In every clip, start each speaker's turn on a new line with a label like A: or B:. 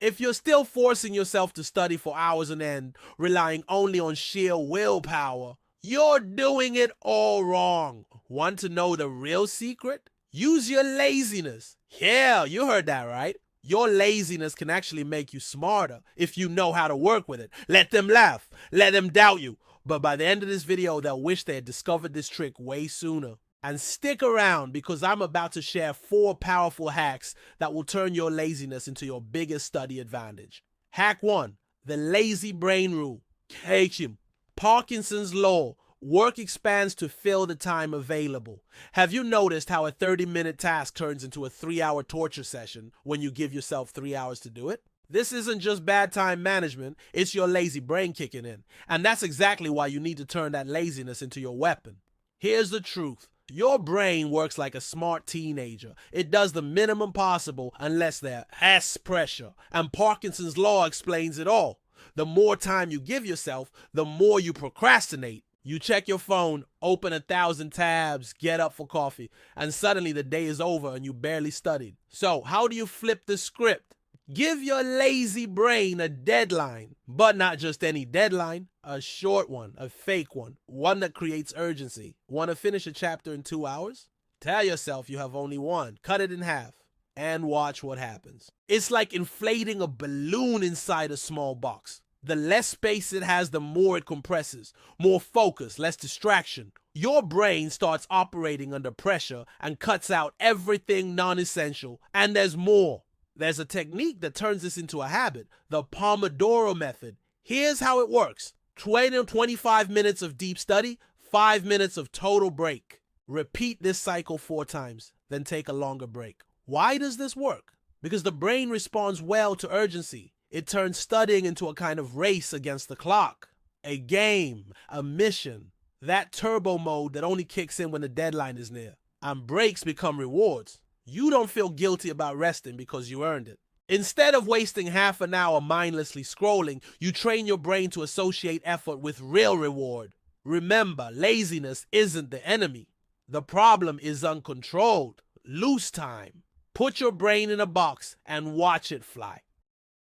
A: If you're still forcing yourself to study for hours on end, relying only on sheer willpower, you're doing it all wrong. Want to know the real secret? Use your laziness. Yeah, you heard that right. Your laziness can actually make you smarter if you know how to work with it. Let them laugh. Let them doubt you. But by the end of this video, they'll wish they had discovered this trick way sooner. And stick around because I'm about to share 4 powerful hacks that will turn your laziness into your biggest study advantage. Hack 1. The lazy brain rule. Him. Parkinson's law. Work expands to fill the time available. Have you noticed how a 30-minute task turns into a 3-hour torture session when you give yourself 3 hours to do it? This isn't just bad time management, it's your lazy brain kicking in. And that's exactly why you need to turn that laziness into your weapon. Here's the truth. Your brain works like a smart teenager. It does the minimum possible unless there has pressure. And Parkinson's law explains it all. The more time you give yourself, the more you procrastinate. You check your phone, open 1,000 tabs, get up for coffee, and suddenly the day is over and you barely studied. So how do you flip the script? Give your lazy brain a deadline, but not just any deadline, a short one, a fake one that creates urgency. Want to finish a chapter in 2 hours? Tell yourself you have only one, cut it in half, and watch what happens. It's like inflating a balloon inside a small box. The less space it has, the more it compresses, more focus, less distraction. Your brain starts operating under pressure and cuts out everything non-essential, and there's more. There's a technique that turns this into a habit, the Pomodoro method. Here's how it works. 20 to 25 minutes of deep study, 5 minutes of total break. Repeat this cycle 4 times, then take a longer break. Why does this work? Because the brain responds well to urgency. It turns studying into a kind of race against the clock, a game, a mission, that turbo mode that only kicks in when the deadline is near. And breaks become rewards. You don't feel guilty about resting because you earned it. Instead of wasting half an hour mindlessly scrolling, you train your brain to associate effort with real reward. Remember, laziness isn't the enemy. The problem is uncontrolled, loose time. Put your brain in a box and watch it fly.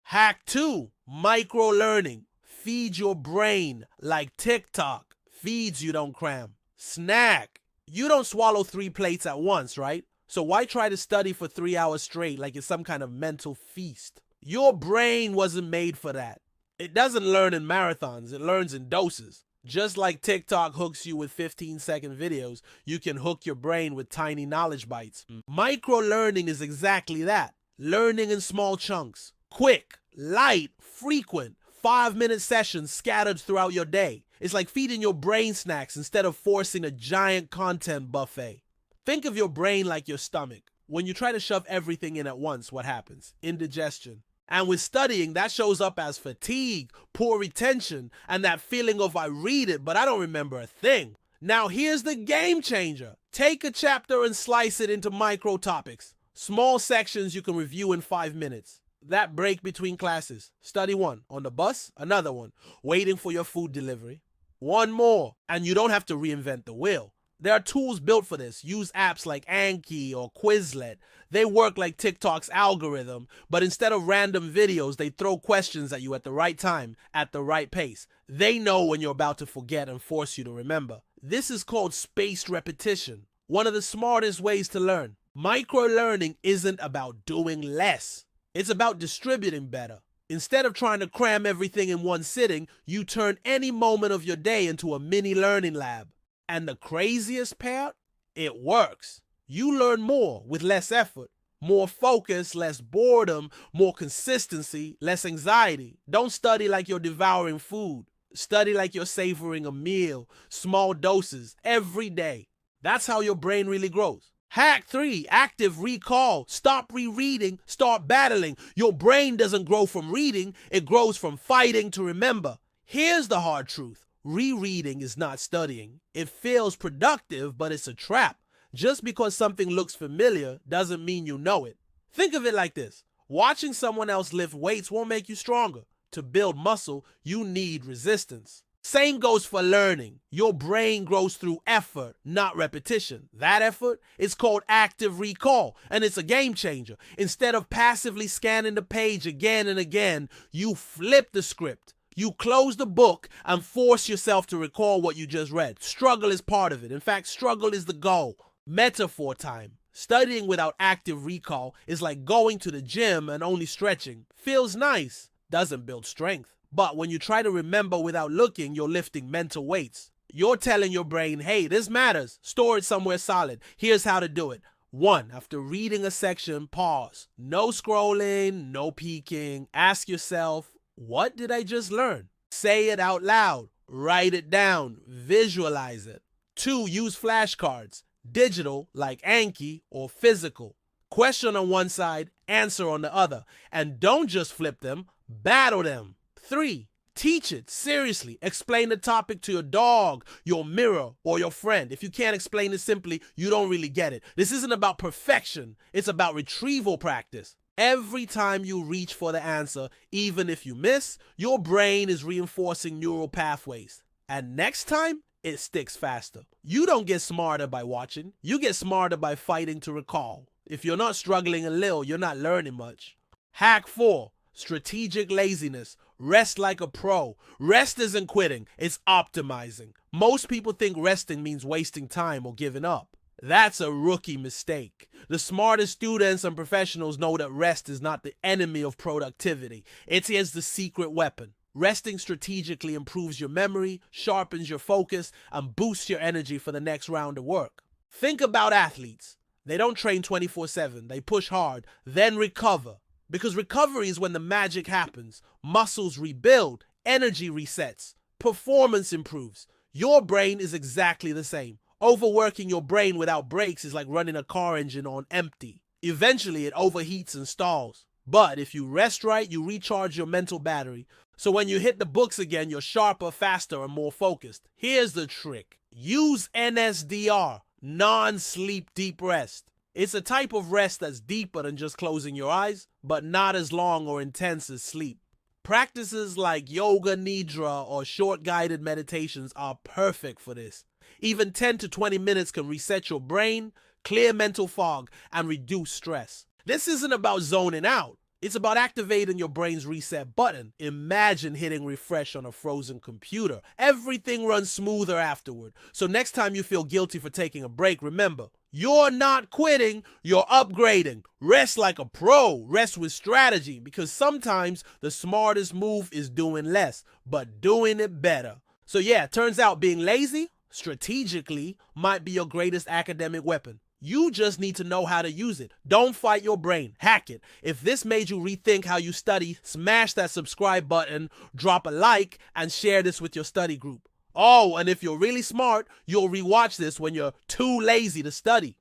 A: Hack 2. Microlearning. Feed your brain like TikTok. Feeds you don't cram. Snack. You don't swallow 3 plates at once, right? So why try to study for 3 hours straight like it's some kind of mental feast? Your brain wasn't made for that. It doesn't learn in marathons, it learns in doses. Just like TikTok hooks you with 15-second videos, you can hook your brain with tiny knowledge bites. Microlearning is exactly that. Learning in small chunks. Quick, light, frequent, 5-minute sessions scattered throughout your day. It's like feeding your brain snacks instead of forcing a giant content buffet. Think of your brain like your stomach. When you try to shove everything in at once, what happens? Indigestion. And with studying, that shows up as fatigue, poor retention, and that feeling of I read it, but I don't remember a thing. Now here's the game changer. Take a chapter and slice it into micro topics. Small sections you can review in 5 minutes. That break between classes. Study 1. On the bus, another one. Waiting for your food delivery. 1 more. And you don't have to reinvent the wheel. There are tools built for this. Use apps like Anki or Quizlet. They work like TikTok's algorithm, but instead of random videos, they throw questions at you at the right time, at the right pace. They know when you're about to forget and force you to remember. This is called spaced repetition, one of the smartest ways to learn. Microlearning isn't about doing less. It's about distributing better. Instead of trying to cram everything in one sitting, you turn any moment of your day into a mini learning lab. And the craziest part? It works. You learn more with less effort. More focus, less boredom, more consistency, less anxiety. Don't study like you're devouring food. Study like you're savoring a meal, small doses, every day. That's how your brain really grows. Hack 3, active recall. Stop rereading, start battling. Your brain doesn't grow from reading, it grows from fighting to remember. Here's the hard truth. Rereading is not studying. It feels productive, but it's a trap. Just because something looks familiar doesn't mean you know it. Think of it like this. Watching someone else lift weights won't make you stronger. To build muscle, you need resistance. Same goes for learning. Your brain grows through effort, not repetition. That effort is called active recall, and it's a game changer. Instead of passively scanning the page again and again, you flip the script. You close the book and force yourself to recall what you just read. Struggle is part of it. In fact, struggle is the goal. Metaphor time. Studying without active recall is like going to the gym and only stretching. Feels nice, doesn't build strength. But when you try to remember without looking, you're lifting mental weights. You're telling your brain, hey, this matters. Store it somewhere solid. Here's how to do it. 1. After reading a section, pause. No scrolling, no peeking. Ask yourself, what did I just learn? Say it out loud. Write it down. Visualize it. 2. Use flashcards. Digital, like Anki, or physical. Question on one side, answer on the other. And don't just flip them, battle them. 3. Teach it. Seriously. Explain the topic to your dog, your mirror, or your friend. If you can't explain it simply, you don't really get it. This isn't about perfection. It's about retrieval practice. Every time you reach for the answer, even if you miss, your brain is reinforcing neural pathways. And next time, it sticks faster. You don't get smarter by watching. You get smarter by fighting to recall. If you're not struggling a little, you're not learning much. Hack 4. Strategic laziness. Rest like a pro. Rest isn't quitting, it's optimizing. Most people think resting means wasting time or giving up. That's a rookie mistake. The smartest students and professionals know that rest is not the enemy of productivity. It is the secret weapon. Resting strategically improves your memory, sharpens your focus, and boosts your energy for the next round of work. Think about athletes. They don't train 24/7. They push hard, then recover. Because recovery is when the magic happens. Muscles rebuild, energy resets, performance improves. Your brain is exactly the same. Overworking your brain without breaks is like running a car engine on empty. Eventually, it overheats and stalls. But if you rest right, you recharge your mental battery. So when you hit the books again, you're sharper, faster, and more focused. Here's the trick. Use NSDR, non-sleep deep rest. It's a type of rest that's deeper than just closing your eyes, but not as long or intense as sleep. Practices like yoga nidra or short guided meditations are perfect for this. Even 10 to 20 minutes can reset your brain, clear mental fog, and reduce stress. This isn't about zoning out. It's about activating your brain's reset button. Imagine hitting refresh on a frozen computer. Everything runs smoother afterward. So next time you feel guilty for taking a break, remember, you're not quitting, you're upgrading. Rest like a pro. Rest with strategy, because sometimes the smartest move is doing less, but doing it better. So yeah, turns out being lazy, strategically, might be your greatest academic weapon. You just need to know how to use it. Don't fight your brain. Hack it. If this made you rethink how you study, smash that subscribe button, drop a like, and share this with your study group. Oh, and if you're really smart, you'll rewatch this when you're too lazy to study.